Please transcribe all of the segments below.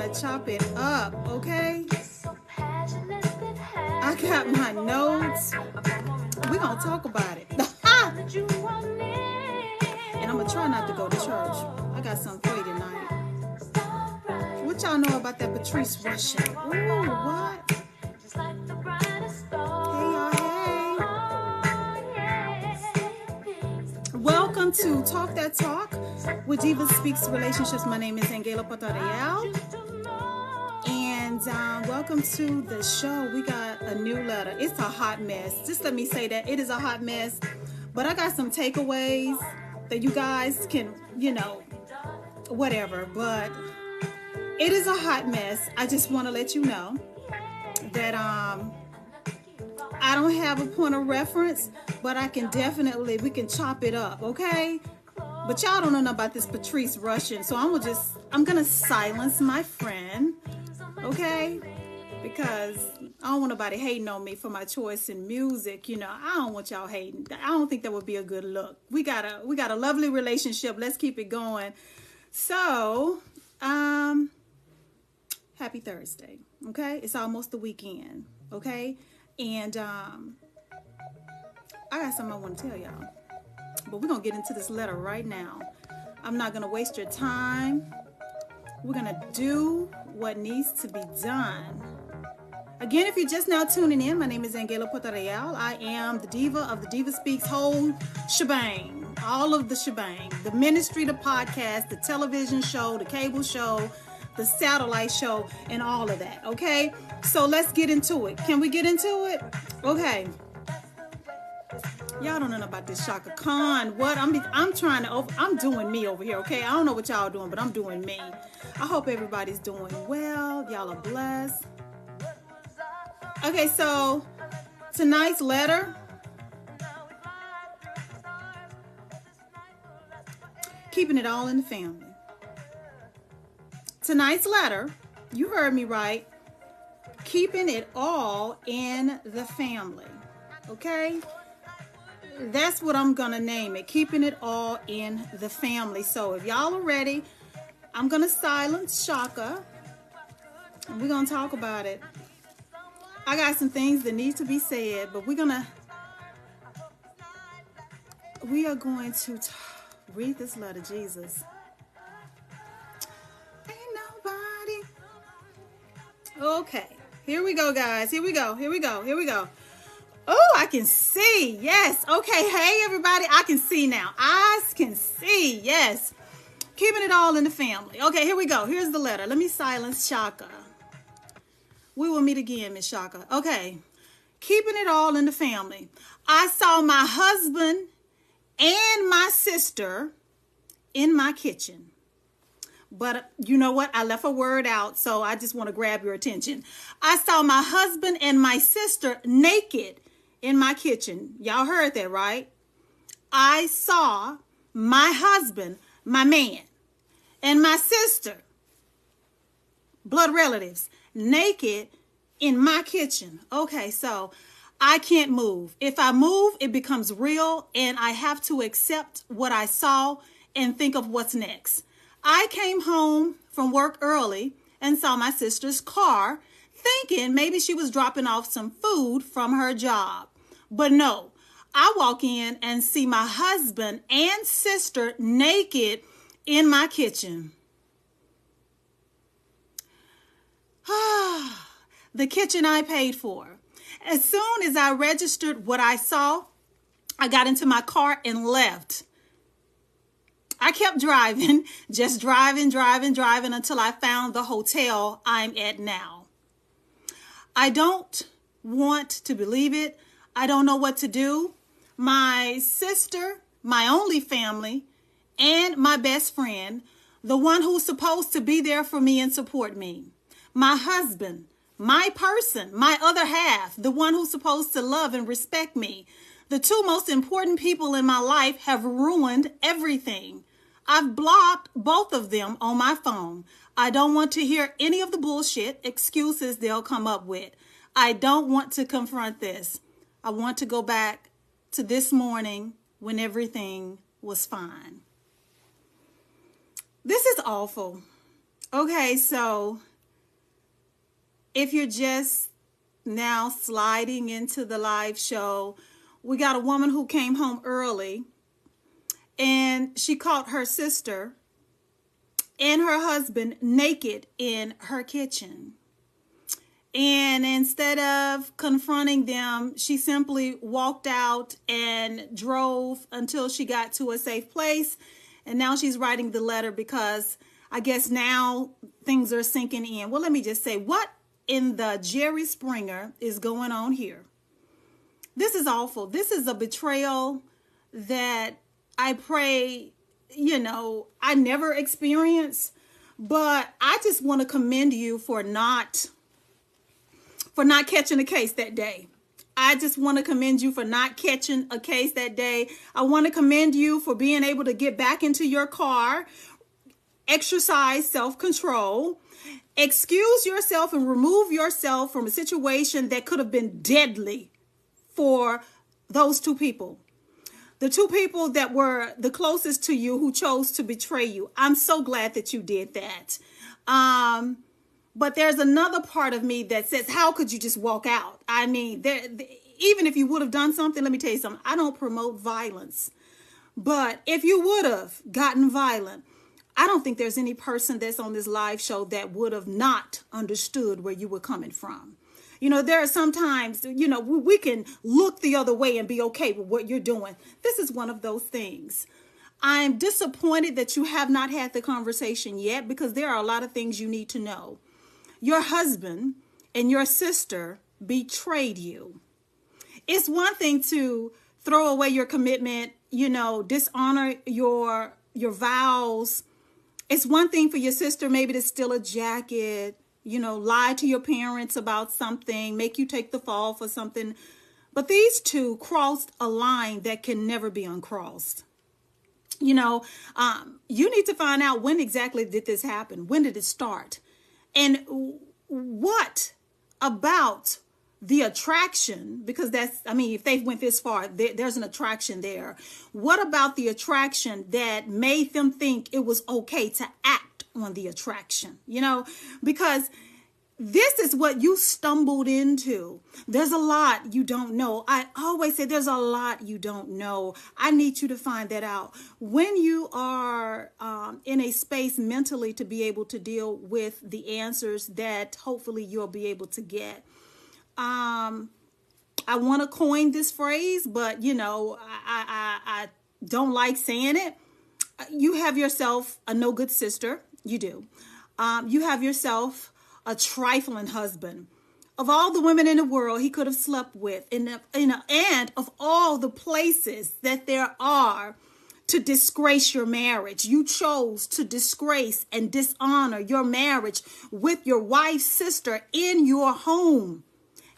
to chop it up, okay? I got my notes. We're going to talk about it. And I'm going to try not to go to church. I got something for you tonight. What y'all know about that Patrice Russian? Ooh, what? Welcome to Talk That Talk with DivaSpeaks Relationships. My name is ANGALA, PORTORREAL. And welcome to the show. We got a new letter. It's a hot mess. Just let me say that. It is a hot mess. But I got some takeaways that you guys can, whatever. But it is a hot mess. I just want to let you know that I don't have a point of reference, but I can definitely, we can chop it up, okay? But y'all don't know about this Patrice Russian, so I'm gonna silence my friend, okay? Because I don't want nobody hating on me for my choice in music, I don't want y'all hating. I don't think that would be a good look. We got a lovely relationship. Let's keep it going. So, happy Thursday, okay? It's almost the weekend, okay? And I got something I want to tell y'all. But we're going to get into this letter right now. I'm not going to waste your time. We're going to do what needs to be done. Again, if you're just now tuning in, my name is ANGALA, PORTORREAL. I am the diva of the DivaSpeaks whole shebang. All of the shebang. The ministry, the podcast, the television show, the cable show, the satellite show, and all of that, okay? So let's get into it. Can we get into it? Okay. Y'all don't know about this Shaka Khan. What? I'm doing me over here, okay? I don't know what y'all doing, but I'm doing me. I hope everybody's doing well. Y'all are blessed. Okay, so tonight's letter. Keeping it all in the family. Tonight's letter, you heard me right, keeping it all in the family, okay? That's what I'm going to name it, keeping it all in the family. So if y'all are ready, I'm going to silence Shaka, and we're going to talk about it. I got some things that need to be said, but we are going to read this letter, Jesus. Okay, here we go, guys. Here we go. Oh, I can see. Yes. Okay. Hey, everybody. I can see now. Eyes can see. Yes. Keeping it all in the family. Okay, here we go. Here's the letter. Let me silence Shaka. We will meet again, Miss Shaka. Okay. Keeping it all in the family. I saw my husband and my sister in my kitchen. But you know what? I left a word out, so I just want to grab your attention. I saw my husband and my sister naked in my kitchen. Y'all heard that, right? I saw my husband, my man, and my sister, blood relatives, naked in my kitchen. Okay, so I can't move. If I move, it becomes real, and I have to accept what I saw and think of what's next. I came home from work early and saw my sister's car, thinking maybe she was dropping off some food from her job. But no, I walk in and see my husband and sister naked in my kitchen. The kitchen I paid for. As soon as I registered what I saw, I got into my car and left. I kept driving, just driving until I found the hotel I'm at now. I don't want to believe it. I don't know what to do. My sister, my only family, and my best friend, the one who's supposed to be there for me and support me. My husband, my person, my other half, the one who's supposed to love and respect me. The two most important people in my life have ruined everything. I've blocked both of them on my phone. I don't want to hear any of the bullshit excuses they'll come up with. I don't want to confront this. I want to go back to this morning when everything was fine. This is awful. Okay, so If you're just now sliding into the live show, we got a woman who came home early and she caught her sister and her husband naked in her kitchen. And instead of confronting them, she simply walked out and drove until she got to a safe place. And now she's writing the letter because I guess now things are sinking in. Well, let me just say, what in the Jerry Springer is going on here? This is awful. This is a betrayal that I pray, I never experienced. But I just want to commend you for not catching a case that day. I just want to commend you for not catching a case that day. I want to commend you for being able to get back into your car, exercise self-control, excuse yourself and remove yourself from a situation that could have been deadly for those two people. The two people that were the closest to you who chose to betray you. I'm so glad that you did that. But there's another part of me that says, how could you just walk out? I mean, even if you would have done something, let me tell you something. I don't promote violence. But if you would have gotten violent, I don't think there's any person that's on this live show that would have not understood where you were coming from. There are sometimes, we can look the other way and be okay with what you're doing. This is one of those things. I'm disappointed that you have not had the conversation yet because there are a lot of things you need to know. Your husband and your sister betrayed you. It's one thing to throw away your commitment, dishonor your vows. It's one thing for your sister maybe to steal a jacket, lie to your parents about something, make you take the fall for something. But these two crossed a line that can never be uncrossed. You need to find out, when exactly did this happen? When did it start? And what about the attraction? Because if they went this far, there's an attraction there. What about the attraction that made them think it was okay to act on the attraction? Because this is what you stumbled into. There's a lot you don't know. I always say there's a lot you don't know. I need you to find that out. When you are in a space mentally to be able to deal with the answers that hopefully you'll be able to get. I want to coin this phrase, but I don't like saying it. You have yourself a no good sister. You do. You have yourself a trifling husband. Of all the women in the world he could have slept with, and of all the places that there are to disgrace your marriage, you chose to disgrace and dishonor your marriage with your wife's sister in your home,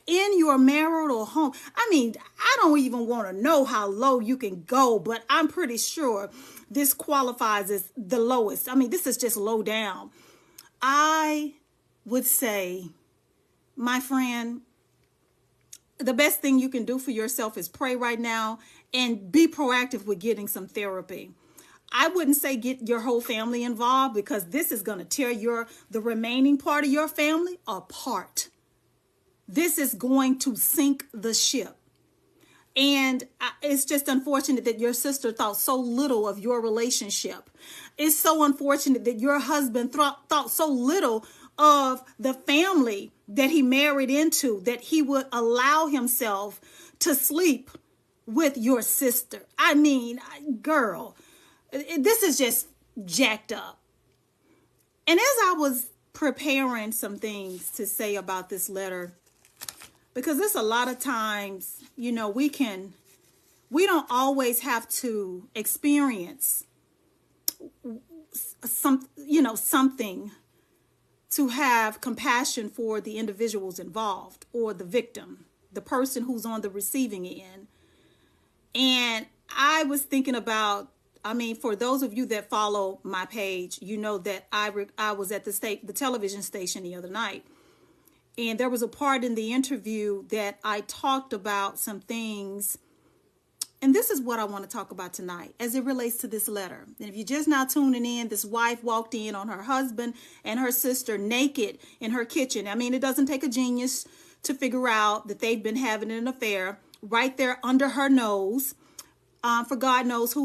in your marital home. I don't even want to know how low you can go, but I'm pretty sure this qualifies as the lowest. This is just low down. I would say, my friend, the best thing you can do for yourself is pray right now and be proactive with getting some therapy. I wouldn't say get your whole family involved because this is going to tear the remaining part of your family apart. This is going to sink the ship. And it's just unfortunate that your sister thought so little of your relationship. It's so unfortunate that your husband thought so little of the family that he married into, that he would allow himself to sleep with your sister. Girl, this is just jacked up. And as I was preparing some things to say about this letter, because there's a lot of times, we don't always have to experience something to have compassion for the individuals involved or the victim, the person who's on the receiving end. And I was thinking about, for those of you that follow my page, you know that I was at the television station the other night. And there was a part in the interview that I talked about some things And this is what I want to talk about tonight as it relates to this letter. And if you're just now tuning in, this wife walked in on her husband and her sister naked in her kitchen. I mean, it doesn't take a genius to figure out that they've been having an affair right there under her nose for God knows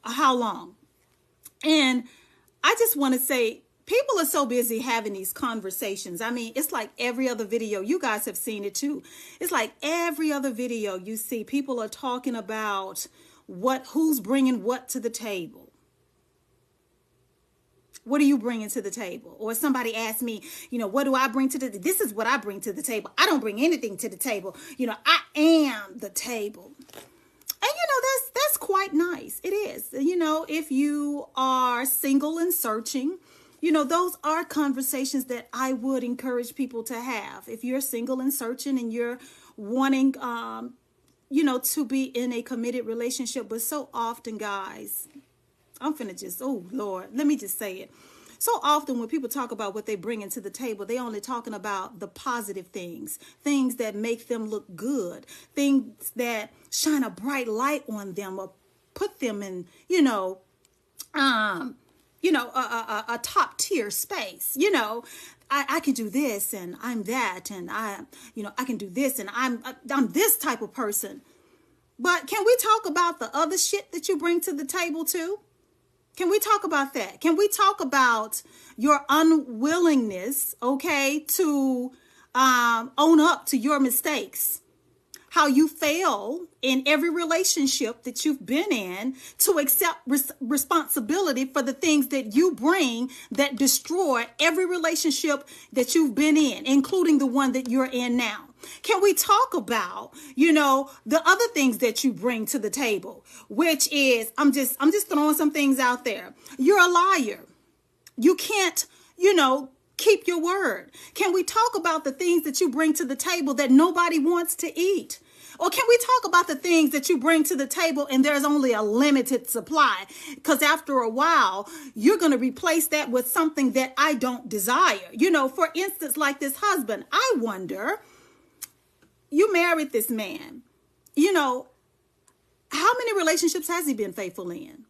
how long. And I just want to say, people are so busy having these conversations. I mean, it's like every other video. You guys have seen it too. It's like every other video you see, people are talking about who's bringing what to the table. What are you bringing to the table? Or somebody asked me, what do I bring to this is what I bring to the table. I don't bring anything to the table. I am the table. And that's quite nice. It is. If you are single and searching, those are conversations that I would encourage people to have. If you're single and searching and you're wanting, to be in a committed relationship. But so often, guys, I'm finna just, oh, Lord, let me just say it. So often when people talk about what they bring into the table, they only talking about the positive things that make them look good, things that shine a bright light on them or put them in, a top tier space. I can do this and I'm that, and I can do this and I'm this type of person. But can we talk about the other shit that you bring to the table too? Can we talk about that? Can we talk about your unwillingness, to own up to your mistakes? How you fail in every relationship that you've been in to accept responsibility for the things that you bring that destroy every relationship that you've been in, including the one that you're in now. Can we talk about, the other things that you bring to the table, which is, I'm just throwing some things out there. You're a liar. You can't, keep your word. Can we talk about the things that you bring to the table that nobody wants to eat? Or can we talk about the things that you bring to the table and there's only a limited supply? Because after a while, you're going to replace that with something that I don't desire. For instance, like this husband, I wonder, you married this man, how many relationships has he been faithful in?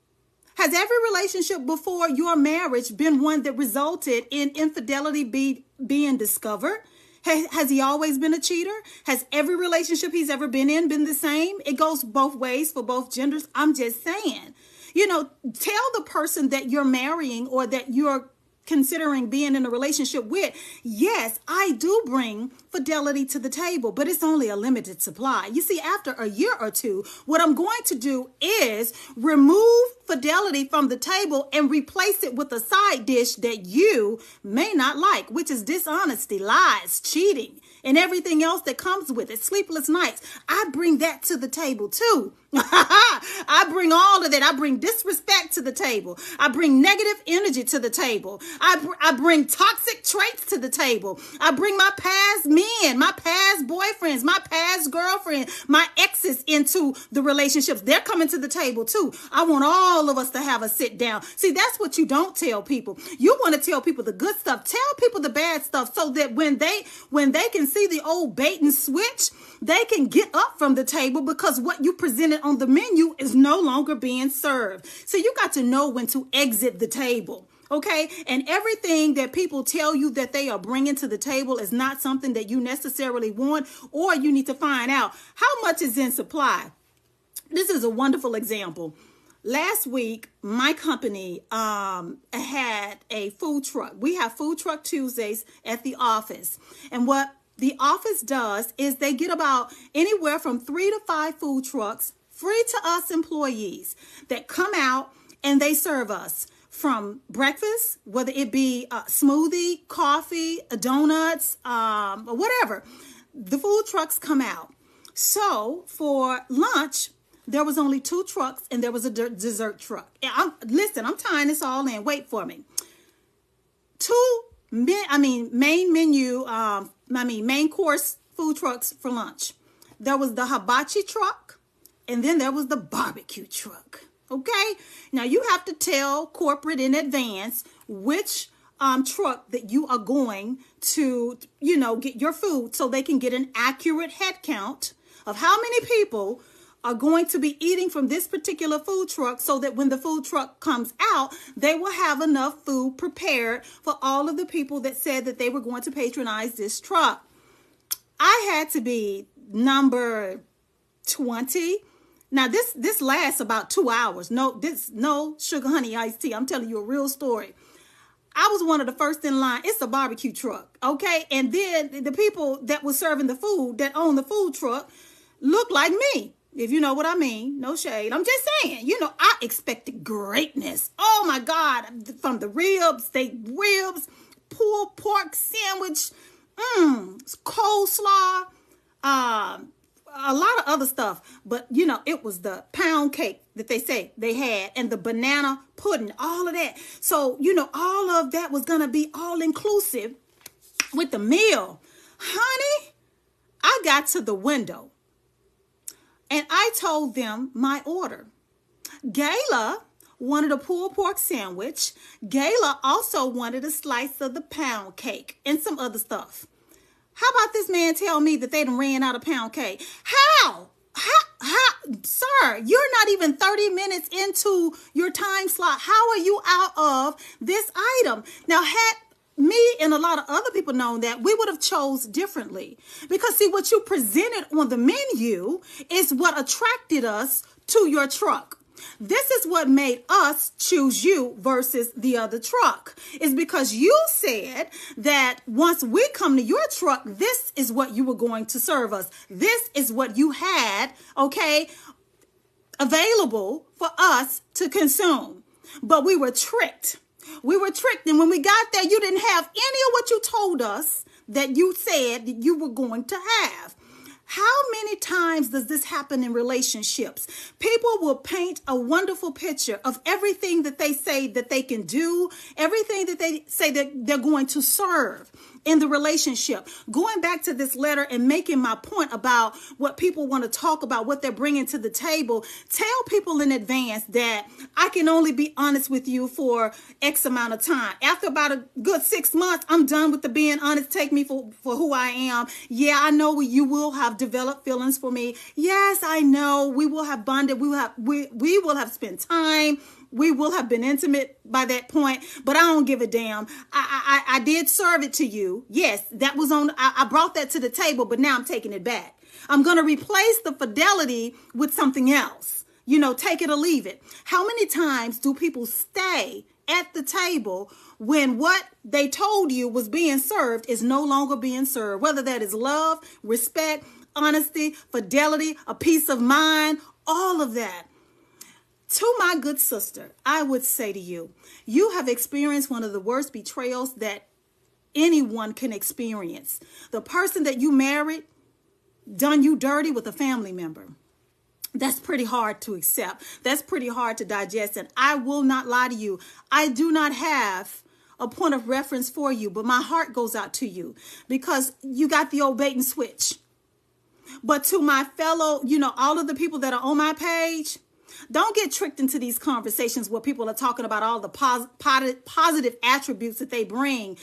Has every relationship before your marriage been one that resulted in infidelity being discovered? Has he always been a cheater? Has every relationship he's ever been in been the same? It goes both ways for both genders. I'm just saying, tell the person that you're marrying or that you're considering being in a relationship with, yes, I do bring fidelity to the table, but it's only a limited supply. You see, after a year or two, what I'm going to do is remove fidelity from the table and replace it with a side dish that you may not like, which is dishonesty, lies, cheating, and everything else that comes with it, sleepless nights. I bring that to the table too. I bring all of that. I bring disrespect to the table. I bring negative energy to the table. I bring toxic traits to the table. I bring my past men, my past boyfriends, my past girlfriend, my exes into the relationships. They're coming to the table too. I want all of us to have a sit down. See, that's what you don't tell people. You want to tell people the good stuff. Tell people the bad stuff so that when they can see the old bait and switch, they can get up from the table because what you presented on the menu is no longer being served. So you got to know when to exit the table. Okay. And everything that people tell you that they are bringing to the table is not something that you necessarily want, or you need to find out how much is in supply. This is a wonderful example. Last week, my company had a food truck. We have Food Truck Tuesdays at the office. And what the office does is they get about anywhere from 3 to 5 food trucks free to us employees that come out and they serve us from breakfast, whether it be a smoothie, coffee, donuts, or whatever. The food trucks come out. So for lunch, there was only 2 trucks and there was a dessert truck. Listen, I'm tying this all in. Wait for me. Main course food trucks for lunch. There was the hibachi truck, and then there was the barbecue truck. Okay. Now you have to tell corporate in advance which truck that you are going to, get your food so they can get an accurate head count of how many people are going to be eating from this particular food truck so that when the food truck comes out, they will have enough food prepared for all of the people that said that they were going to patronize this truck. I had to be number 20. Now this lasts about 2 hours. No sugar honey iced tea. I'm telling you a real story. I was one of the first in line. It's a barbecue truck, okay? And then the people that were serving the food, that owned the food truck, looked like me, if you know what I mean. No shade. I'm just saying, I expected greatness. Oh my God, from the ribs, pulled pork sandwich, coleslaw, a lot of other stuff, but it was the pound cake that they say they had, and the banana pudding, all of that. So, all of that was going to be all inclusive with the meal. Honey, I got to the window and I told them my order. Gayla wanted a pulled pork sandwich. Gayla also wanted a slice of the pound cake and some other stuff. How about this man tell me that they done ran out of pound cake? How? Sir, you're not even 30 minutes into your time slot. How are you out of this item? Now, had me and a lot of other people known that, we would have chose differently. Because see, what you presented on the menu is what attracted us to your truck. This is what made us choose you versus the other truck. It's because you said that once we come to your truck, this is what you were going to serve us. This is what you had, okay, available for us to consume. But we were tricked. We were tricked. And when we got there, you didn't have any of what you told us that you said that you were going to have. How many times does this happen in relationships? People will paint a wonderful picture of everything that they say that they can do, everything that they say that they're going to serve in the relationship. Going back to this letter and making my point about what people want to talk about, what they're bringing to the table, tell people in advance that I can only be honest with you for X amount of time. After about a good 6 months, I'm done with the being honest. Take me for who I am. Yeah, I know you will have developed feelings for me. Yes, I know we will have bonded. We will have spent time. We will have been intimate by that point, but I don't give a damn. I did serve it to you. Yes, that was on. I brought that to the table, but now I'm taking it back. I'm going to replace the fidelity with something else. Take it or leave it. How many times do people stay at the table when what they told you was being served is no longer being served? Whether that is love, respect, honesty, fidelity, a peace of mind, all of that. To my good sister, I would say to you, you have experienced one of the worst betrayals that anyone can experience. The person that you married done you dirty with a family member. That's pretty hard to accept. That's pretty hard to digest. And I will not lie to you. I do not have a point of reference for you, but my heart goes out to you because you got the old bait and switch. But to my fellow, all of the people that are on my page, don't get tricked into these conversations where people are talking about all the positive attributes that they bring.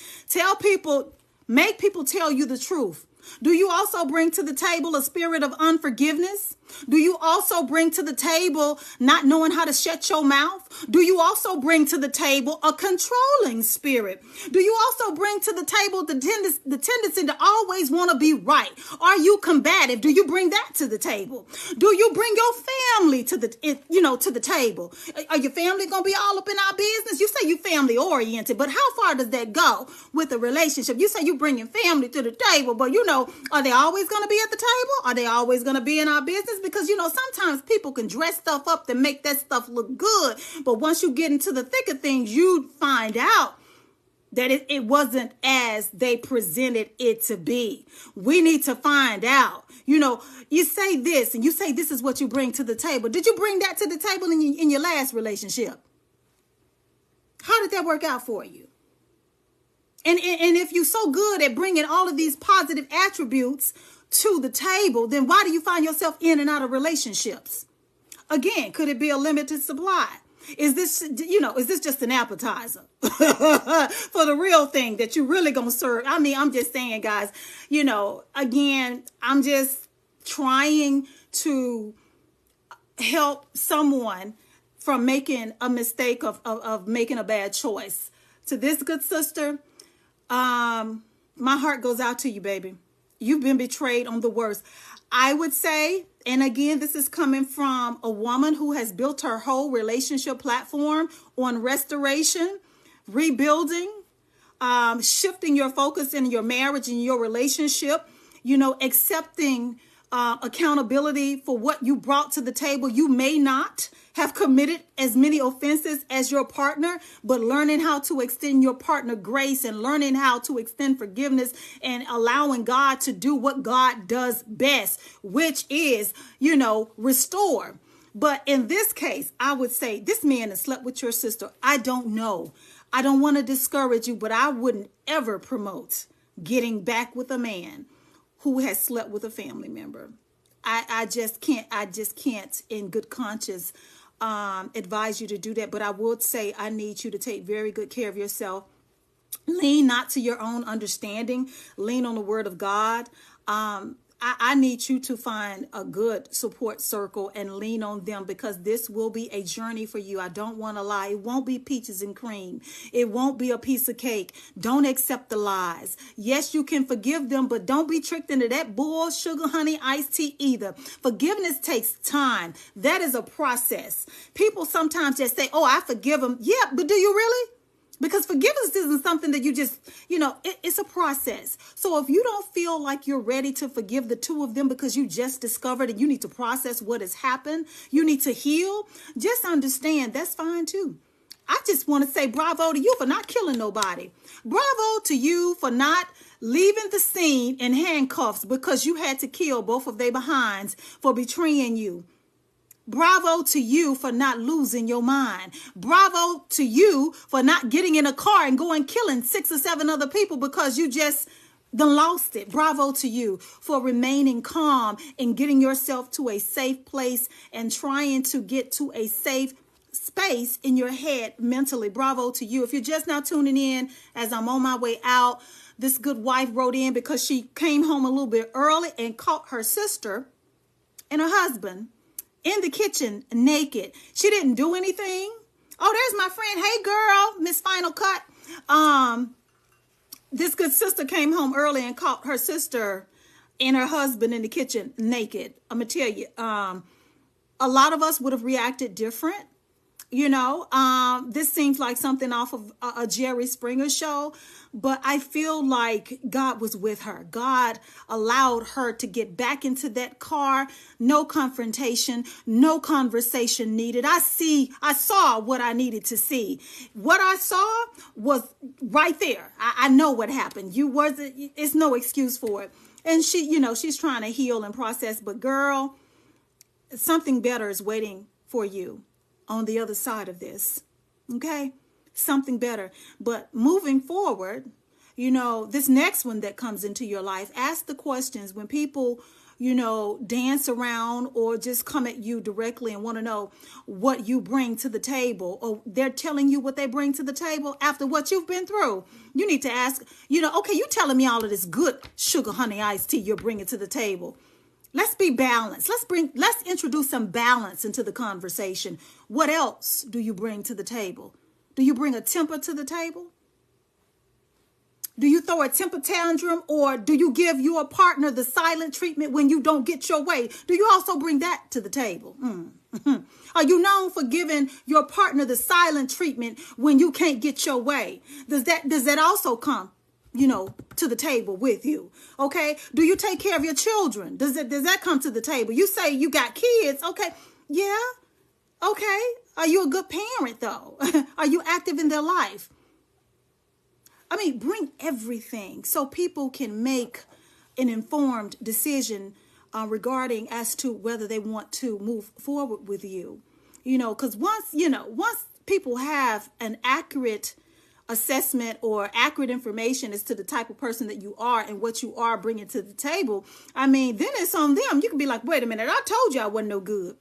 Make people tell you the truth. Do you also bring to the table a spirit of unforgiveness? Do you also bring to the table not knowing how to shut your mouth? Do you also bring to the table a controlling spirit? Do you also bring to the table the tendency to always want to be right? Are you combative? Do you bring that to the table? Do you bring your family to the table? Are your family going to be all up in our business? You say you family oriented, but how far does that go with a relationship? You say you bringing family to the table, but are they always going to be at the table? Are they always going to be in our business? Because, sometimes people can dress stuff up to make that stuff look good. But once you get into the thick of things, you find out that it wasn't as they presented it to be. We need to find out. You say this and you say this is what you bring to the table. Did you bring that to the table in your last relationship? How did that work out for you? And if you're so good at bringing all of these positive attributes to the table, then why do you find yourself in and out of relationships? Again, could it be a limited supply? Is this just an appetizer for the real thing that you really gonna serve? I mean, I'm just saying, guys, again, I'm just trying to help someone from making a mistake of making a bad choice. To this good sister, my heart goes out to you, baby. You've been betrayed on the worst. I would say, and again, this is coming from a woman who has built her whole relationship platform on restoration, rebuilding, shifting your focus in your marriage and your relationship, accepting accountability for what you brought to the table. You may not have committed as many offenses as your partner, but learning how to extend your partner grace and learning how to extend forgiveness and allowing God to do what God does best, which is, restore. But in this case, I would say this man has slept with your sister. I don't know. I don't want to discourage you, but I wouldn't ever promote getting back with a man who has slept with a family member. I just can't in good conscience advise you to do that. But I would say I need you to take very good care of yourself. Lean not to your own understanding. Lean on the word of God. I need you to find a good support circle and lean on them, because this will be a journey for you. I don't want to lie. It won't be peaches and cream. It won't be a piece of cake. Don't accept the lies. Yes, you can forgive them, but don't be tricked into that bull, sugar, honey, iced tea either. Forgiveness takes time. That is a process. People sometimes just say, oh, I forgive them. Yeah, but do you really? Because forgiveness isn't something that you just, it's a process. So if you don't feel like you're ready to forgive the two of them because you just discovered and you need to process what has happened, you need to heal, just understand that's fine too. I just want to say bravo to you for not killing nobody. Bravo to you for not leaving the scene in handcuffs because you had to kill both of their behinds for betraying you. Bravo to you for not losing your mind. Bravo to you for not getting in a car and going killing 6 or 7 other people because you just done lost it. Bravo to you for remaining calm and getting yourself to a safe place and trying to get to a safe space in your head mentally. Bravo to you. If you're just now tuning in as I'm on my way out, this good wife wrote in because she came home a little bit early and caught her sister and her husband in the kitchen naked. She didn't do anything. Oh, there's my friend. Hey, girl, Miss Final Cut. This good sister came home early and caught her sister and her husband in the kitchen naked. I'm going to tell you, a lot of us would have reacted different. This seems like something off of a Jerry Springer show, but I feel like God was with her. God allowed her to get back into that car. No confrontation, no conversation needed. I saw what I needed to see. What I saw was right there. I know what happened. It's no excuse for it. And she's trying to heal and process, but girl, something better is waiting for you on the other side of this. Okay? Something better. But moving forward, this next one that comes into your life, ask the questions when people, dance around or just come at you directly and want to know what you bring to the table, or they're telling you what they bring to the table after what you've been through. You need to ask, okay, you telling me all of this good sugar, honey, iced tea you're bringing to the table. Let's be balanced. Let's introduce some balance into the conversation. What else do you bring to the table? Do you bring a temper to the table? Do you throw a temper tantrum, or do you give your partner the silent treatment when you don't get your way? Do you also bring that to the table? Are you known for giving your partner the silent treatment when you can't get your way? Does that also come to the table with you? Okay. Do you take care of your children? Does that come to the table? You say you got kids. Okay. Yeah. Okay. Are you a good parent though? Are you active in their life? I mean, bring everything so people can make an informed decision regarding as to whether they want to move forward with you. Because once people have an accurate assessment or accurate information as to the type of person that you are and what you are bringing to the table, I mean, then it's on them. You can be like, wait a minute, I told you I wasn't no good.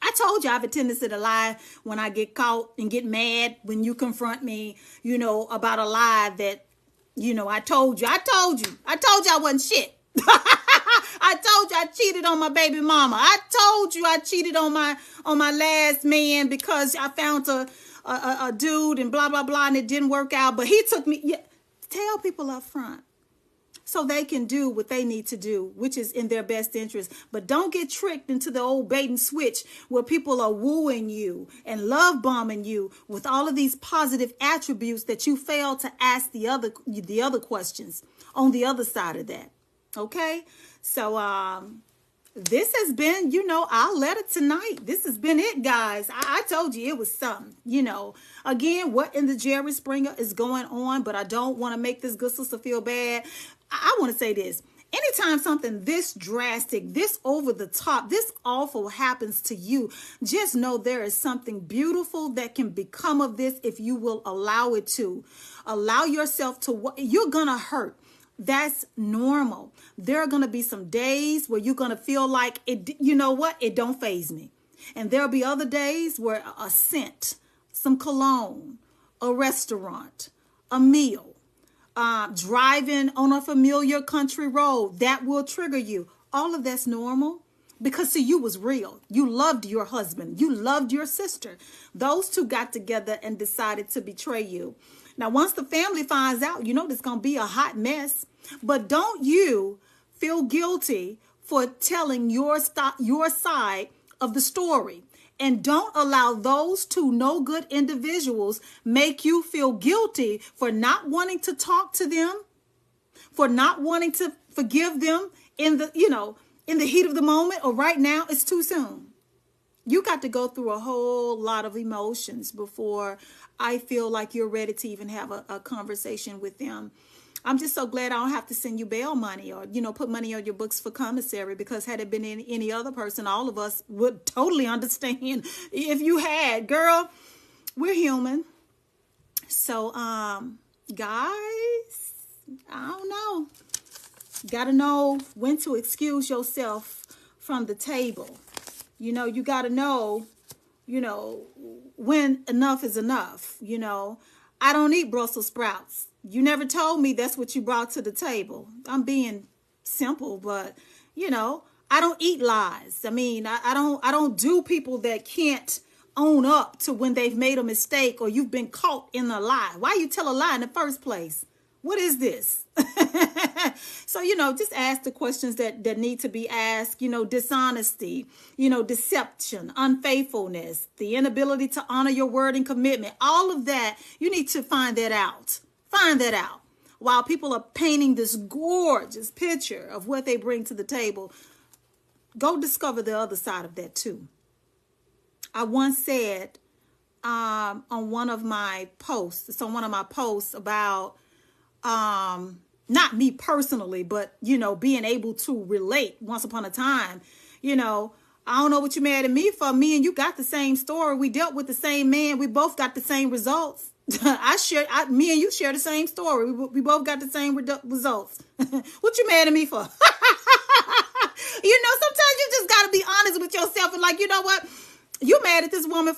I told you I have a tendency to lie when I get caught and get mad when you confront me, about a lie that, I told you I wasn't shit. I I told you I cheated on my baby mama. I told you I cheated on my last man because I found a dude and blah, blah, blah, and it didn't work out. But he took me. Yeah. Tell people up front so they can do what they need to do, which is in their best interest. But don't get tricked into the old bait and switch where people are wooing you and love bombing you with all of these positive attributes that you fail to ask the other questions on the other side of that. Okay? So this has been, our letter tonight. This has been it, guys. I told you it was something, Again, what in the Jerry Springer is going on, but I don't want to make this good sister feel bad. I want to say this. Anytime something this drastic, this over the top, this awful happens to you, just know there is something beautiful that can become of this if you will allow it to. Allow yourself to, you're going to hurt. That's normal. There are going to be some days where you're going to feel like it, you know what? It don't faze me. And there'll be other days where a scent, some cologne, a restaurant, a meal, driving on a familiar country road, that will trigger you. All of that's normal because see, you was real. You loved your husband. You loved your sister. Those two got together and decided to betray you. Now, once the family finds out, there's going to be a hot mess. But don't you feel guilty for telling your side of the story. And don't allow those two no good individuals make you feel guilty for not wanting to talk to them, for not wanting to forgive them in the heat of the moment, or right now it's too soon. You got to go through a whole lot of emotions before I feel like you're ready to even have a conversation with them. I'm just so glad I don't have to send you bail money or, put money on your books for commissary, because had it been any other person, all of us would totally understand if you had. Girl, we're human. So, guys, I don't know. Got to know when to excuse yourself from the table. You got to know, when enough is enough. I don't eat Brussels sprouts. You never told me that's what you brought to the table. I'm being simple, but, I don't eat lies. I mean, I don't do people that can't own up to when they've made a mistake or you've been caught in a lie. Why you tell a lie in the first place? What is this? So, just ask the questions that need to be asked, dishonesty, deception, unfaithfulness, the inability to honor your word and commitment. All of that, you need to find that out. Find that out. While people are painting this gorgeous picture of what they bring to the table, go discover the other side of that too. I once said on one of my posts, about not me personally, but, being able to relate once upon a time, I don't know what you're mad at me for. Me and you got the same story. We dealt with the same man. We both got the same results. Me and you share the same story. We both got the same results. What you mad at me for? Sometimes you just got to be honest with yourself and like, you know what? You mad at this woman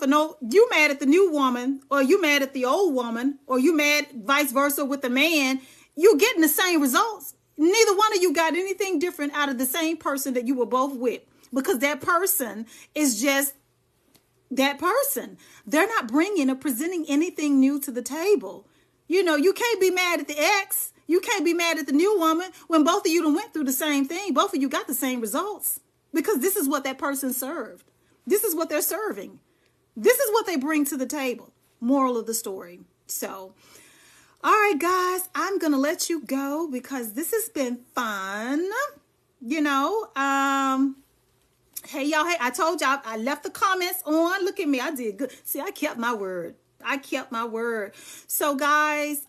you mad at the new woman, or you mad at the old woman, or you mad vice versa with the man. You getting the same results. Neither one of you got anything different out of the same person that you were both with, because that person is just that person. They're not bringing or presenting anything new to the table. You can't be mad at the ex. You can't be mad at the new woman when both of you done went through the same thing. Both of you got the same results, because this is what that person served. This is what they're serving. This is what they bring to the table. Moral of the story. So, all right, guys, I'm going to let you go because this has been fun. Hey, y'all. Hey, I told y'all I left the comments on. Look at me. I did good. See, I kept my word. So, guys,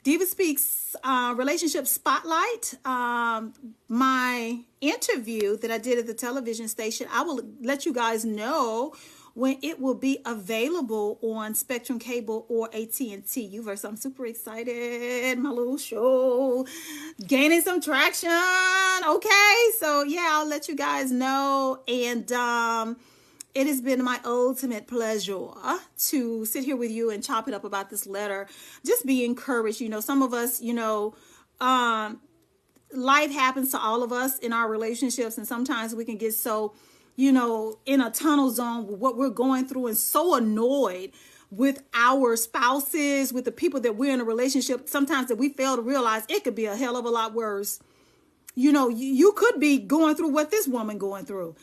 DivaSpeaks Relationship Spotlight, my interview that I did at the television station, I will let you guys know when it will be available on Spectrum Cable or AT&T Uverse. I'm super excited. My little show gaining some traction. Okay, so yeah, I'll let you guys know. And it has been my ultimate pleasure to sit here with you and chop it up about this letter. Just be encouraged. Some of us, life happens to all of us in our relationships, and sometimes we can get so, you know, in a tunnel zone with what we're going through, and so annoyed with our spouses, with the people that we're in a relationship, sometimes that we fail to realize it could be a hell of a lot worse. You know, you could be going through what this woman going through.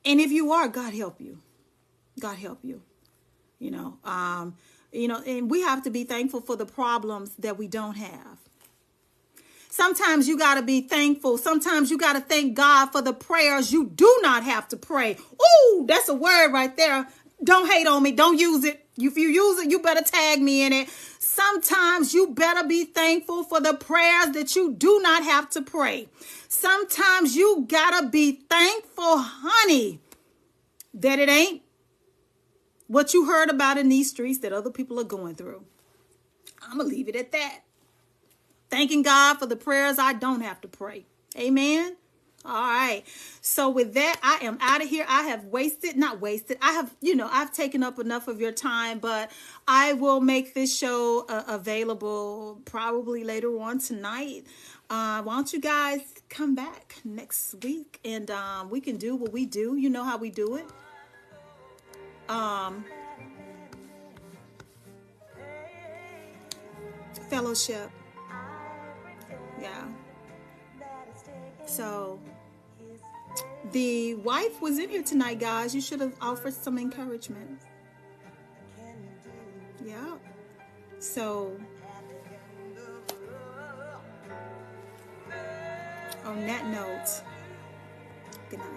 And if you are, God help you. God help you. You know, and we have to be thankful for the problems that we don't have. Sometimes you got to be thankful. Sometimes you got to thank God for the prayers you do not have to pray. Ooh, that's a word right there. Don't hate on me. Don't use it. If you use it, you better tag me in it. Sometimes you better be thankful for the prayers that you do not have to pray. Sometimes you got to be thankful, honey, that it ain't what you heard about in these streets that other people are going through. I'm going to leave it at that. Thanking God for the prayers I don't have to pray. Amen. All right. So with that, I am out of here. I have I've taken up enough of your time, but I will make this show available probably later on tonight. Why don't you guys come back next week, and we can do what we do. You know how we do it. Fellowship. Yeah. So the wife was in here tonight, guys. You should have offered some encouragement. Yeah. So on that note, good night.